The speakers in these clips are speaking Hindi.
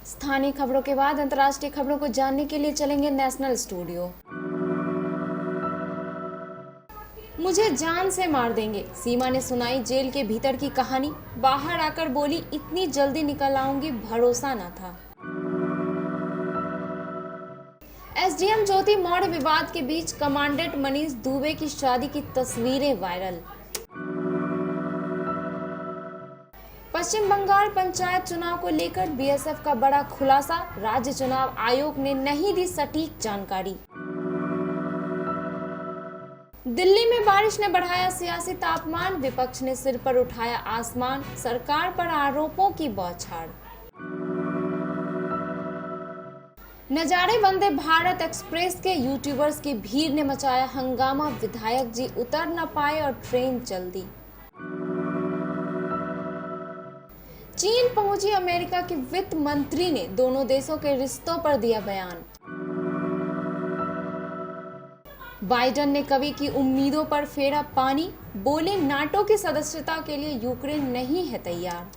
स्थानीय खबरों के बाद अंतर्राष्ट्रीय खबरों को जानने के लिए चलेंगे नेशनल स्टूडियो। मुझे जान से मार देंगे, सीमा ने सुनाई जेल के भीतर की कहानी। बाहर आकर बोली, इतनी जल्दी निकल आऊंगी भरोसा न था। एसडीएम ज्योति मौर्य विवाद के बीच कमांडेंट मनीष दुबे की शादी की तस्वीरें वायरल। पश्चिम बंगाल पंचायत चुनाव को लेकर बीएसएफ का बड़ा खुलासा, राज्य चुनाव आयोग ने नहीं दी सटीक जानकारी। दिल्ली में बारिश ने बढ़ाया सियासी तापमान, विपक्ष ने सिर पर उठाया आसमान, सरकार पर आरोपों की बौछार। नजारे वंदे भारत एक्सप्रेस के यूट्यूबर्स की भीड़ ने मचाया हंगामा, विधायक जी उतर न पाए और ट्रेन चल दी। चीन पहुंची अमेरिका की वित्त मंत्री ने दोनों देशों के रिश्तों पर दिया बयान। बाइडेन ने कवि की उम्मीदों पर फेरा पानी, बोले नाटो की सदस्यता के लिए यूक्रेन नहीं है तैयार।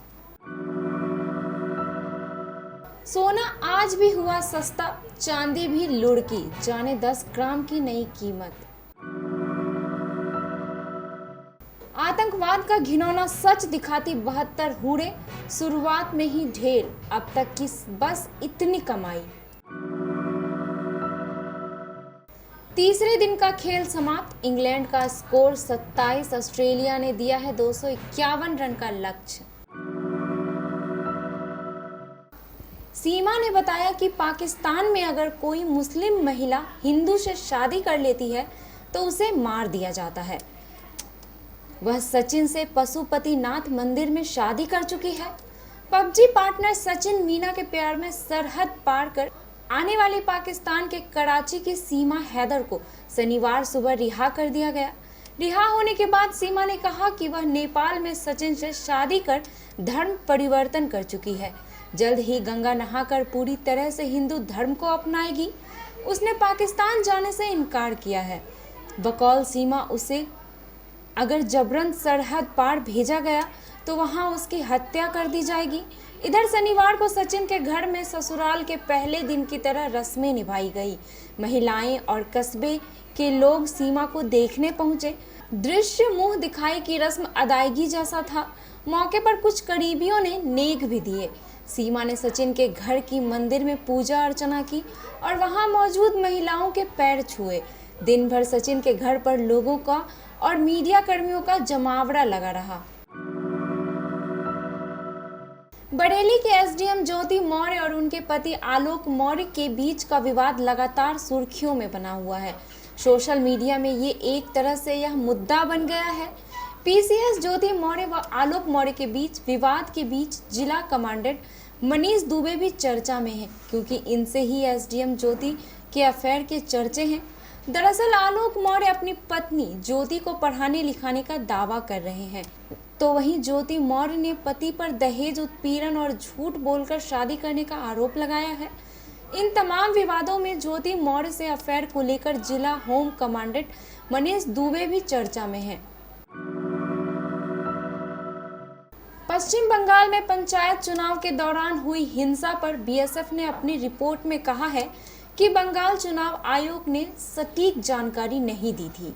सोना आज भी हुआ सस्ता, चांदी भी लुढ़की, जाने 10 ग्राम की नई कीमत। आतंकवाद का घिनौना सच दिखाती 72 हूरें, शुरुआत में ही ढेर, अब तक की बस इतनी कमाई। तीसरे दिन का खेल समाप्त, इंग्लैंड का स्कोर 27, ऑस्ट्रेलिया ने दिया है 251 रन का लक्ष्य। सीमा ने बताया कि पाकिस्तान में अगर कोई मुस्लिम महिला हिंदू से शादी कर लेती है तो उसे मार दिया जाता है। वह सचिन से पशुपतिनाथ मंदिर में शादी कर चुकी है। पबजी पार्टनर सचिन मीना के प्यार में सरहद पार कर आने वाली पाकिस्तान के कराची की सीमा हैदर को शनिवार सुबह रिहा कर दिया गया। रिहा होने के बाद सीमा ने कहा कि वह नेपाल में सचिन से शादी कर धर्म परिवर्तन कर चुकी है, जल्द ही गंगा नहाकर पूरी तरह से हिंदू धर्म को अपनाएगी। उसने पाकिस्तान जाने से इनकार किया है। बकौल सीमा, उसे अगर जबरन सरहद पार भेजा गया तो वहां उसकी हत्या कर दी जाएगी। इधर शनिवार को सचिन के घर में ससुराल के पहले दिन की तरह रस्में निभाई गई। महिलाएं और कस्बे के लोग सीमा को देखने पहुंचे। दृश्य मुंह दिखाई की रस्म अदायगी जैसा था। मौके पर कुछ करीबियों ने नेक भी दिए। सीमा ने सचिन के घर की मंदिर में पूजा अर्चना की और वहां मौजूद महिलाओं के पैर छुए। दिन भर सचिन के घर पर लोगों का और मीडिया कर्मियों का जमावड़ा लगा रहा। बरेली के एसडीएम ज्योति मौर्य और उनके पति आलोक मौर्य के बीच का विवाद लगातार सुर्खियों में बना हुआ है। सोशल मीडिया में ये एक तरह से यह मुद्दा बन गया है। पीसीएस ज्योति मौर्य व आलोक मौर्य के बीच विवाद के बीच जिला कमांडेंट मनीष दुबे भी चर्चा में है, क्योंकि इनसे ही एसडीएम ज्योति के अफेयर के चर्चे हैं। दरअसल आलोक मौर्य अपनी पत्नी ज्योति को पढ़ाने लिखाने का दावा कर रहे हैं, तो वहीं ज्योति मौर्य ने पति पर दहेज उत्पीड़न और झूठ बोलकर शादी करने का आरोप लगाया है। इन तमाम विवादों में ज्योति मौर्य से अफेयर को लेकर जिला होम कमांडेंट मनीष दुबे भी चर्चा में है। पश्चिम बंगाल में पंचायत चुनाव के दौरान हुई हिंसा पर बीएसएफ ने अपनी रिपोर्ट में कहा है कि बंगाल चुनाव आयोग ने सटीक जानकारी नहीं दी थी।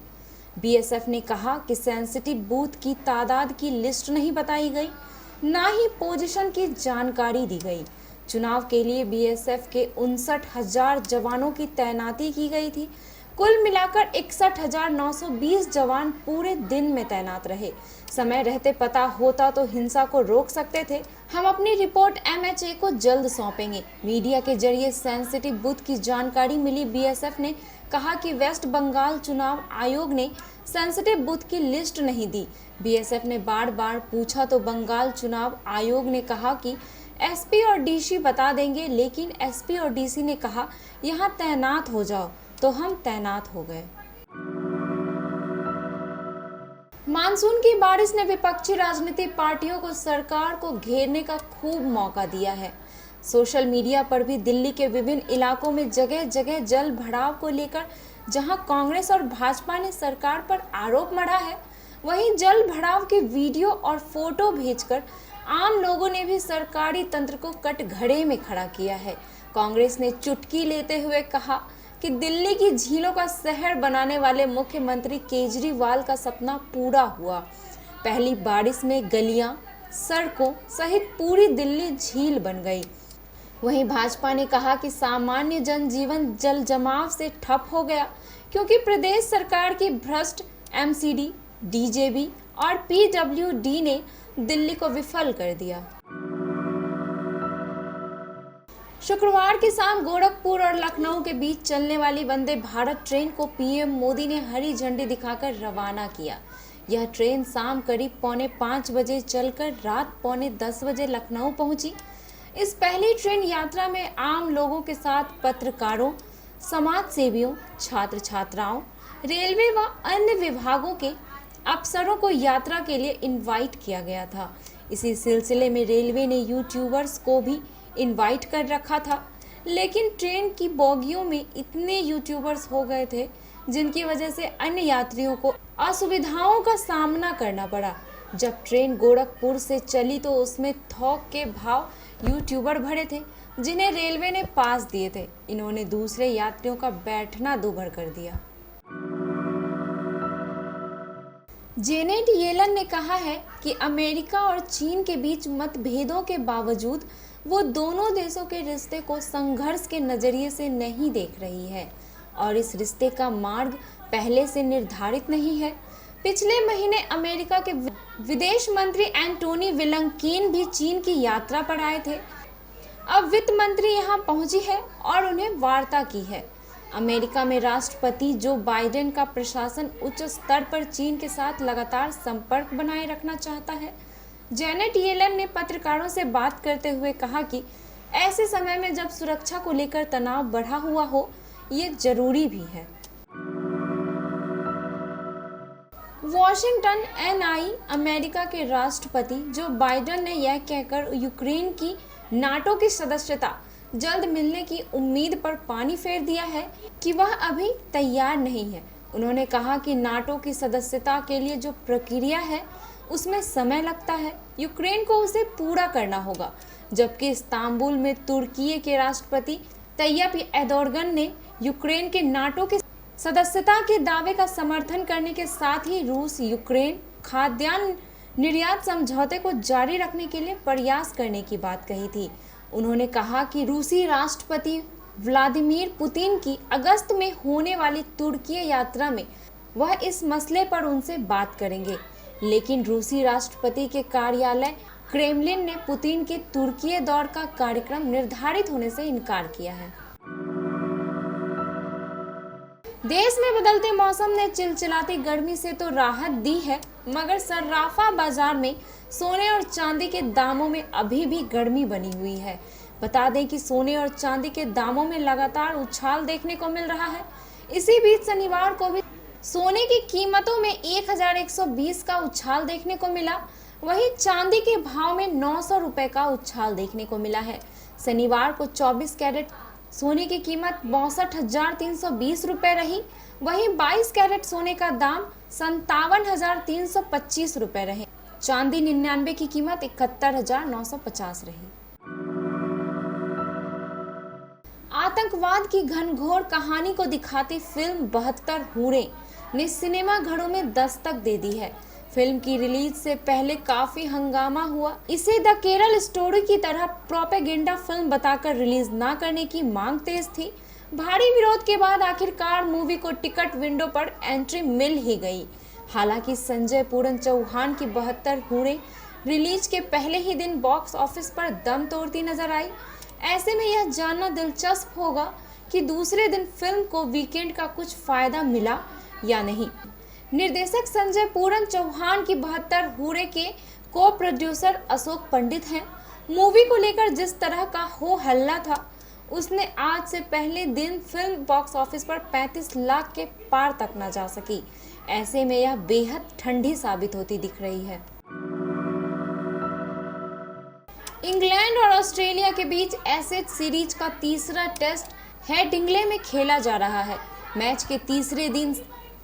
बीएसएफ ने कहा कि सेंसिटिव बूथ की तादाद की लिस्ट नहीं बताई गई, ना ही पोजीशन की जानकारी दी गई। चुनाव के लिए बीएसएफ के 59,000 जवानों की तैनाती की गई थी। कुल मिलाकर 61,920 जवान पूरे दिन में तैनात रहे। समय रहते पता होता तो हिंसा को रोक सकते थे। हम अपनी रिपोर्ट एमएचए को जल्द सौंपेंगे। मीडिया के जरिए सेंसिटिव बूथ की जानकारी मिली। बीएसएफ ने कहा कि वेस्ट बंगाल चुनाव आयोग ने सेंसिटिव बूथ की लिस्ट नहीं दी। बीएसएफ ने बार बार पूछा तो बंगाल चुनाव आयोग ने कहा कि एसपी और डीसी बता देंगे, लेकिन एसपी और डीसी ने कहा यहाँ तैनात हो जाओ, तो हम तैनात हो गए। मानसून की बारिश ने विपक्षी राजनीतिक पार्टियों को सरकार को घेरने का खूब मौका दिया है। सोशल मीडिया पर भी दिल्ली के विभिन्न इलाकों में जगह जगह जल भराव को लेकर जहां कांग्रेस और भाजपा ने सरकार पर आरोप मढ़ा है, वहीं जल भराव के वीडियो और फोटो भेजकर आम लोगों ने भी सरकारी तंत्र को कटघरे में खड़ा किया है। कांग्रेस ने चुटकी लेते हुए कहा कि दिल्ली की झीलों का शहर बनाने वाले मुख्यमंत्री केजरीवाल का सपना पूरा हुआ। पहली बारिश में गलियां, सड़कों सहित पूरी दिल्ली झील बन गई। वहीं भाजपा ने कहा कि सामान्य जनजीवन जल जमाव से ठप हो गया क्योंकि प्रदेश सरकार की भ्रष्ट एमसीडी, डीजेबी और पीडब्ल्यूडी ने दिल्ली को विफल कर दिया। शुक्रवार की शाम गोरखपुर और लखनऊ के बीच चलने वाली वंदे भारत ट्रेन को पीएम मोदी ने हरी झंडी दिखाकर रवाना किया। यह ट्रेन शाम करीब 4:45 बजे चलकर रात 9:45 बजे लखनऊ पहुंची। इस पहली ट्रेन यात्रा में आम लोगों के साथ पत्रकारों, समाज सेवियों, छात्र छात्राओं, रेलवे व अन्य विभागों के अफसरों को यात्रा के लिए इनवाइट किया गया था। इसी सिलसिले में रेलवे ने यूट्यूबर्स को भी इनवाइट कर रखा था, लेकिन ट्रेन की बोगियों में इतने यूट्यूबर्स हो गए थे जिनकी वजह से अन्य यात्रियों को असुविधाओं का सामना करना पड़ा। जब ट्रेन गोरखपुर से चली तो उसमें थोक के भाव यूट्यूबर भरे थे जिन्हें रेलवे ने पास दिए थे। इन्होंने दूसरे यात्रियों का बैठना दूभर कर दिया। जेनेट येलन ने कहा है कि अमेरिका और चीन के बीच मतभेदों के बावजूद वो दोनों देशों के रिश्ते को संघर्ष के नजरिए से नहीं देख रही है और इस रिश्ते का मार्ग पहले से निर्धारित नहीं है। पिछले महीने अमेरिका के विदेश मंत्री एंटोनी ब्लिंकन भी चीन की यात्रा पर आए थे। अब वित्त मंत्री यहां पहुंची है और उन्हें वार्ता की है। अमेरिका में राष्ट्रपति जो बाइडेन का प्रशासन उच्च स्तर पर चीन के साथ लगातार संपर्क बनाए रखना चाहता है। जेनेट येलन ने पत्रकारों से बात करते हुए कहा कि ऐसे समय में जब सुरक्षा को लेकर तनाव बढ़ा हुआ हो, ये जरूरी भी है। वॉशिंगटन एनआई अमेरिका के राष्ट्रपति जो बाइडेन ने यह कहकर यूक्रेन की नाटो की सदस्यता जल्द मिलने की उम्मीद पर पानी फेर दिया है कि वह अभी तैयार नहीं है। उन्होंने कहा कि नाटो की सदस्यता के लिए जो प्रक्रिया है उसमें समय लगता है, यूक्रेन को उसे पूरा करना होगा। जबकि इस्तांबुल में तुर्की के राष्ट्रपति तैयप एर्दोगन ने यूक्रेन के नाटो की सदस्यता के दावे का समर्थन करने के साथ ही रूस यूक्रेन खाद्यान्न निर्यात समझौते को जारी रखने के लिए प्रयास करने की बात कही थी। उन्होंने कहा कि रूसी राष्ट्रपति व्लादिमीर पुतिन की अगस्त में होने वाली तुर्की यात्रा में वह इस मसले पर उनसे बात करेंगे, लेकिन रूसी राष्ट्रपति के कार्यालय क्रेमलिन ने पुतिन के तुर्की दौरे का कार्यक्रम निर्धारित होने से इनकार किया है। देश में बदलते मौसम ने चिलचिलाती गर्मी से तो राहत दी है, मगर सर्राफा बाजार में सोने और चांदी के दामों में अभी भी गर्मी बनी हुई है। बता दें कि सोने और चांदी के दामों में लगातार उछाल देखने को मिल रहा है। इसी बीच शनिवार को भी सोने की कीमतों में 1120 का उछाल देखने को मिला। वहीं चांदी के भाव में 900 रुपए का उछाल देखने को मिला है। शनिवार को 24 कैरेट सोने की कीमत 62,320 रुपए रही। वहीं 22 कैरेट सोने का दाम 57,325 रुपए रहे। चांदी 99 की कीमत 71,950 रही। आतंकवाद की घनघोर कहानी को दिखाती फिल्म 72 हूरें ने सिनेमा घरों में दस्तक दे दी है। फिल्म की रिलीज से पहले काफी हंगामा हुआ। इसे द केरल स्टोरी की तरह प्रोपेगेंडा फिल्म बताकर रिलीज न करने की मांग तेज थी। भारी विरोध के बाद आखिरकार मूवी को टिकट विंडो पर एंट्री मिल ही गई। हालांकि संजय पूरन चौहान की 72 हूरें रिलीज के पहले ही दिन बॉक्स ऑफिस पर दम तोड़ती नजर आई। ऐसे में यह जानना दिलचस्प होगा कि दूसरे दिन फिल्म को वीकेंड का कुछ फायदा मिला या नहीं। निर्देशक संजय पूरन चौहान की 72 हूरें के को प्रोड्यूसर अशोक पंडित हैं। मूवी को लेकर जिस तरह का हो हल्ला था, उसने आज से पहले दिन फिल्म बॉक्स ऑफिस पर 35 लाख के पार तक न जा सकी। ऐसे में यह बेहद ठंडी साबित होती दिख रही है। इंग्लैंड और ऑस्ट्रेलिया के बीच एशेज सीरीज का तीसरा टेस्ट हेडिंग्ले में खेला जा रहा है। मैच के तीसरे दिन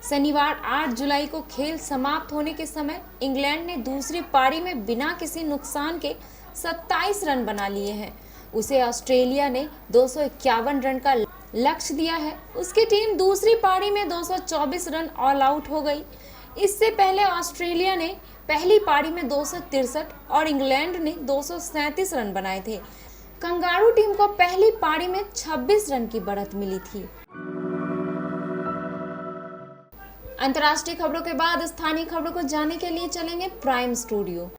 शनिवार 8 जुलाई को खेल समाप्त होने के समय इंग्लैंड ने दूसरी पारी में बिना किसी नुकसान के 27 रन बना लिए हैं। उसे ऑस्ट्रेलिया ने 251 रन का लक्ष्य दिया है। उसकी टीम दूसरी पारी में 224 रन ऑल आउट हो गई। इससे पहले ऑस्ट्रेलिया ने पहली पारी में 263 और इंग्लैंड ने 237 रन बनाए थे। कंगारू टीम को पहली पारी में 26 रन की बढ़त मिली थी। अंतर्राष्ट्रीय खबरों के बाद स्थानीय खबरों को जानने के लिए चलेंगे प्राइम स्टूडियो।